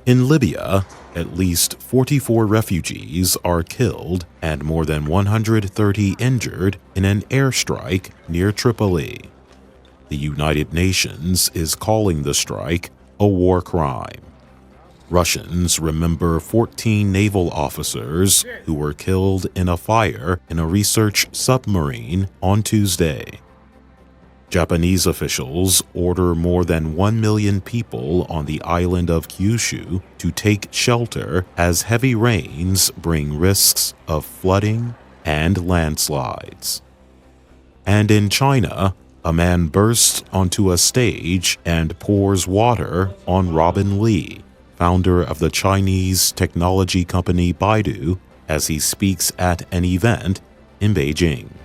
In Libya, at least 44 refugees are killed and more than 130 injured in an airstrike near Tripoli. The United Nations is calling the strike a war crime. Russians remember 14 naval officers who were killed in a fire in a research submarine on Tuesday. Japanese officials order more than 1 million people on the island of Kyushu to take shelter as heavy rains bring risks of flooding and landslides. And in China, a man bursts onto a stage and pours water on Robin Li, founder of the Chinese technology company Baidu, as he speaks at an event in Beijing.